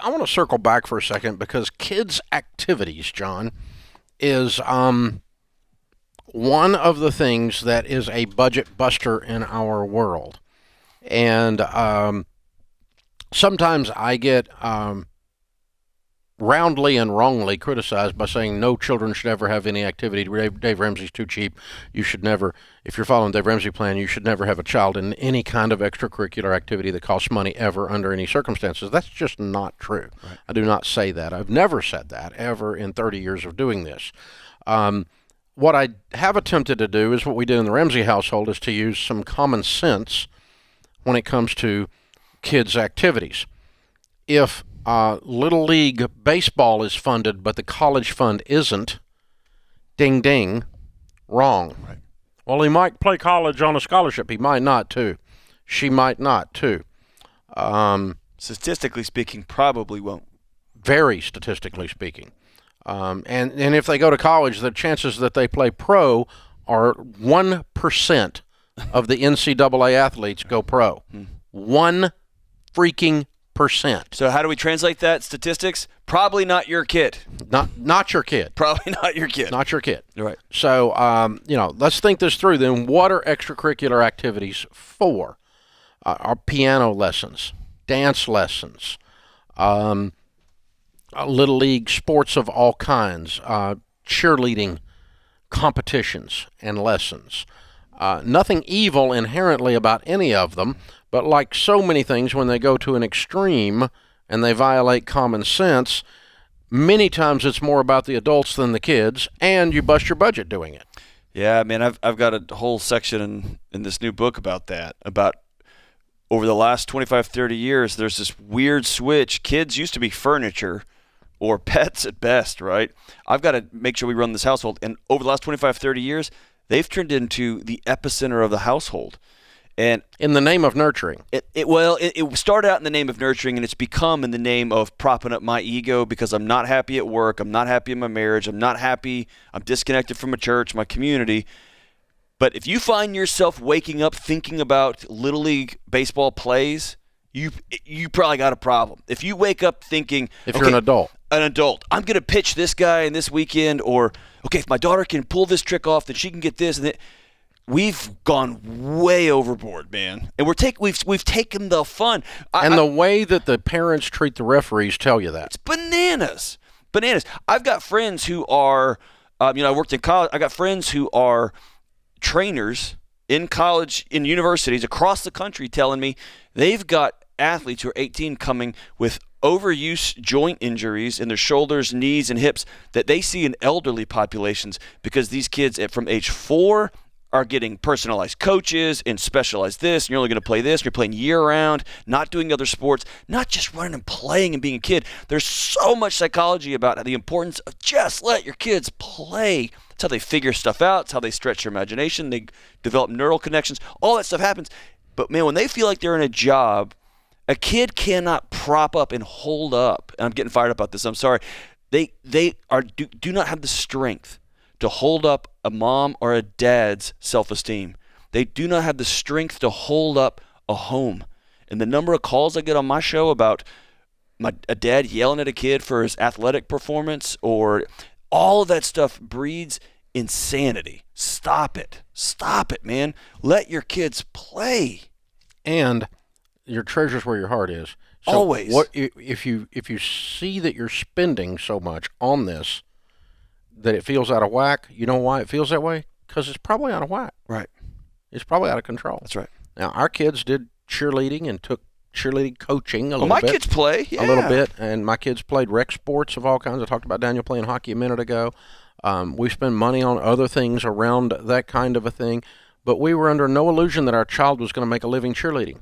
I want to circle back for a second because kids' activities, John, is one of the things that is a budget buster in our world. And sometimes I get roundly and wrongly criticized by saying no children should ever have any activity. Dave Ramsey's too cheap. You should never, if you're following Dave Ramsey plan, you should never have a child in any kind of extracurricular activity that costs money ever under any circumstances. That's just not true. Right. I do not say that. I've never said that ever in 30 years of doing this. What I have attempted to do is what we did in the Ramsey household is to use some common sense when it comes to kids' activities. If Little League baseball is funded, but the college fund isn't, ding, ding, wrong. Right. Well, he might play college on a scholarship. He might not, too. She might not, too. Statistically speaking, probably won't. Very statistically speaking. And if they go to college, the chances that they play pro are 1% of the NCAA athletes go pro. 1 freaking %. So how do we translate that statistics? Probably not your kid. Not your kid. Probably not your kid. Not your kid. Right. So, let's think this through then. What are extracurricular activities for? Our piano lessons, dance lessons, Little League sports of all kinds, cheerleading competitions and lessons. Nothing evil inherently about any of them, but like so many things, when they go to an extreme and they violate common sense, many times it's more about the adults than the kids, and you bust your budget doing it. Yeah, man, I've got a whole section in this new book about that, about over the last 25, 30 years, there's this weird switch. Kids used to be furniture or pets at best, right? I've got to make sure we run this household. And over the last 25, 30 years, they've turned into the epicenter of the household. And in the name of nurturing. It started out in the name of nurturing, and it's become in the name of propping up my ego because I'm not happy at work, I'm not happy in my marriage, I'm not happy, I'm disconnected from a church, my community. But if you find yourself waking up thinking about Little League baseball plays, you probably got a problem. If you wake up thinking, if you're an adult, I'm going to pitch this guy in this weekend, or okay, if my daughter can pull this trick off, then she can get this and that. We've gone way overboard, man, and we've taken the fun. The way that the parents treat the referees tell you that it's bananas. I've got friends who are, I worked in college. I got friends who are trainers in college, in universities across the country, telling me they've got athletes who are 18 coming with overuse joint injuries in their shoulders, knees, and hips that they see in elderly populations because these kids from age 4 are getting personalized coaches and specialized this, and you're only going to play this, and you're playing year-round, not doing other sports, not just running and playing and being a kid. There's so much psychology about the importance of just let your kids play. It's how they figure stuff out. It's how they stretch their imagination. They develop neural connections. All that stuff happens. But, man, when they feel like they're in a job, a kid cannot prop up and hold up. And I'm getting fired up about this. I'm sorry. They do not have the strength to hold up a mom or a dad's self-esteem. They do not have the strength to hold up a home. And the number of calls I get on my show about a dad yelling at a kid for his athletic performance, or all of that stuff breeds insanity. Stop it, man. Let your kids play. And your treasure's where your heart is. So always. What if you see that you're spending so much on this that it feels out of whack? You know why it feels that way? Because it's probably out of whack. Right. It's probably out of control. That's right. Now, our kids did cheerleading and took cheerleading coaching a little bit. My kids play, yeah. A little bit, and my kids played rec sports of all kinds. I talked about Daniel playing hockey a minute ago. We spend money on other things around that kind of a thing, but we were under no illusion that our child was going to make a living cheerleading.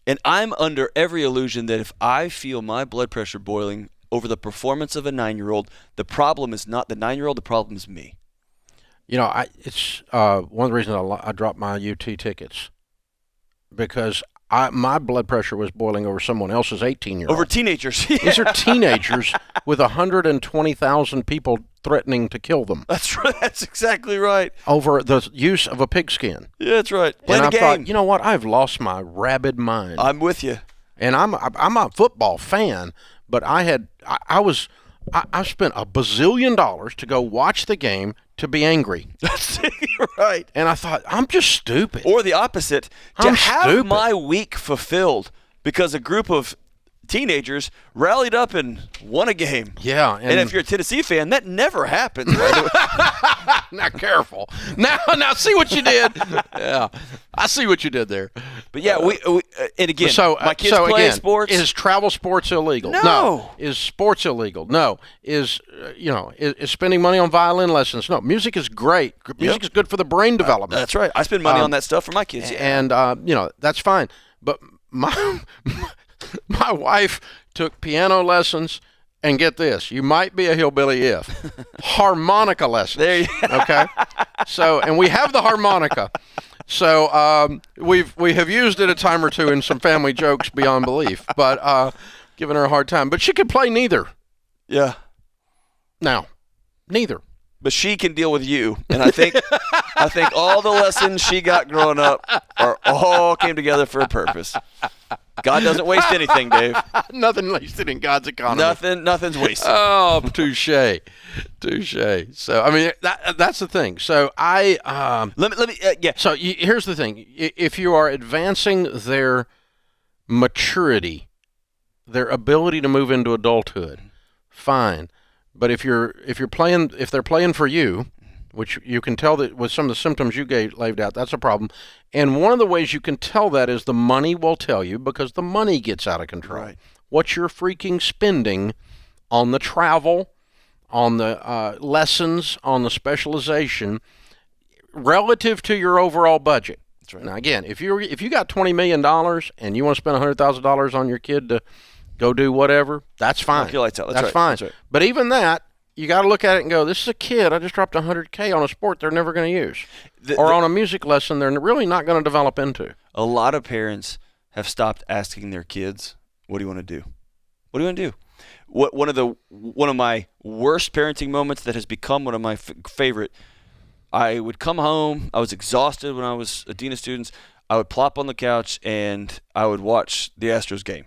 And I'm under every illusion that if I feel my blood pressure boiling over the performance of a 9-year-old, the problem is not the 9-year-old, the problem is me. It's one of the reasons I dropped my UT tickets, because my blood pressure was boiling over someone else's 18-year-old. Over teenagers. Yeah. These are teenagers with 120,000 people threatening to kill them. That's right. That's exactly right. Over the use of a pigskin. Yeah, that's right. Playing a game. Thought, you know what? I've lost my rabid mind. I'm with you. And I'm a football fan, but I spent $1 bazillion to go watch the game to be angry. Right. And I thought, I'm just stupid. Or the opposite, to I'm have stupid. my week fulfilled because a group of teenagers rallied up and won a game. Yeah. And if you're a Tennessee fan, that never happens. Right? Now, careful. Now, see what you did. Yeah. I see what you did there. But yeah, we and again, my kids so play again, sports. Is travel sports illegal? No. Is sports illegal? No. Is spending money on violin lessons? No. Music is great. Music is good for the brain development. That's right. I spend money on that stuff for my kids. Yeah. And that's fine. But my wife took piano lessons, and get this, you might be a hillbilly if harmonica lessons. There you okay. So, and we have the harmonica. So we have used it a time or two in some family jokes beyond belief, but giving her a hard time. But she could play neither. Yeah. Now, neither. But she can deal with you, and I think all the lessons she got growing up all came together for a purpose. God doesn't waste anything, Dave. Nothing wasted in God's economy. Nothing's wasted. Oh, touche. So, I mean, that's the thing. So, Let me. Yeah. So, here's the thing. If you are advancing their maturity, their ability to move into adulthood, fine. But if they're playing for you, which you can tell that with some of the symptoms you laid out, that's a problem. And one of the ways you can tell that is the money will tell you, because the money gets out of control. Right. What you're freaking spending on the travel, on the lessons, on the specialization, relative to your overall budget. That's right. Now, again, if you got $20 million and you want to spend $100,000 on your kid to go do whatever, that's fine. Knock your lights out. That's right. fine. That's right. But even that, you got to look at it and go, this is a kid. I just dropped $100K on a sport they're never going to use. Or on a music lesson they're really not going to develop into. A lot of parents have stopped asking their kids, what do you want to do? What do you want to do? One of my worst parenting moments that has become one of my favorite, I would come home, I was exhausted when I was a dean of students, I would plop on the couch and I would watch the Astros game.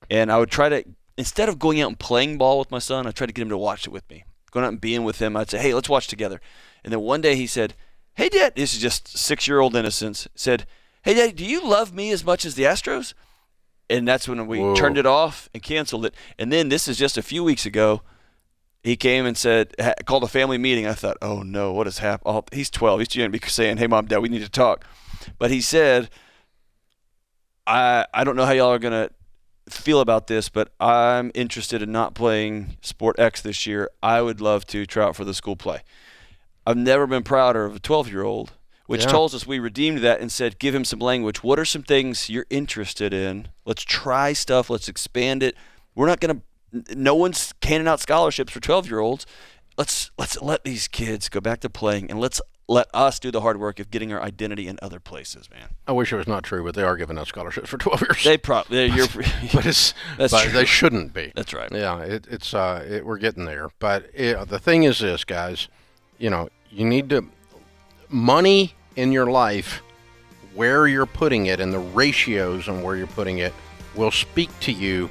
And I would try to, instead of going out and playing ball with my son, I tried to get him to watch it with me. Going out and being with him, I'd say, hey, let's watch together. And then one day he said, hey, Dad, this is just 6-year-old innocence, said, hey, Dad, do you love me as much as the Astros? And that's when we turned it off and canceled it. And then this is just a few weeks ago, he came and said, called a family meeting. I thought, oh, no, what has happened? Oh, he's 12. He's too young to be saying, hey, Mom, Dad, we need to talk. But he said, I don't know how y'all are going to feel about this, but I'm interested in not playing Sport X this year. I would love to try out for the school play. I've never been prouder of a 12-year-old, which tells us we redeemed that and said, give him some language. What are some things you're interested in? Let's try stuff. Let's expand it. We're not going to – no one's handing out scholarships for 12-year-olds. Let's let these kids go back to playing, and let's let us do the hard work of getting our identity in other places, man. I wish it was not true, but they are giving out scholarships for 12 years. They probably – but they shouldn't be. That's right. Yeah, we're getting there. But the thing is this, guys, you need to – money in your life, where you're putting it and the ratios and where you're putting it will speak to you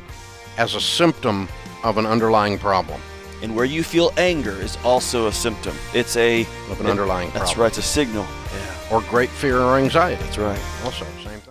as a symptom of an underlying problem. And where you feel anger is also a symptom. It's of an underlying problem. That's right. It's a signal. Yeah. Or great fear or anxiety. That's right. Also.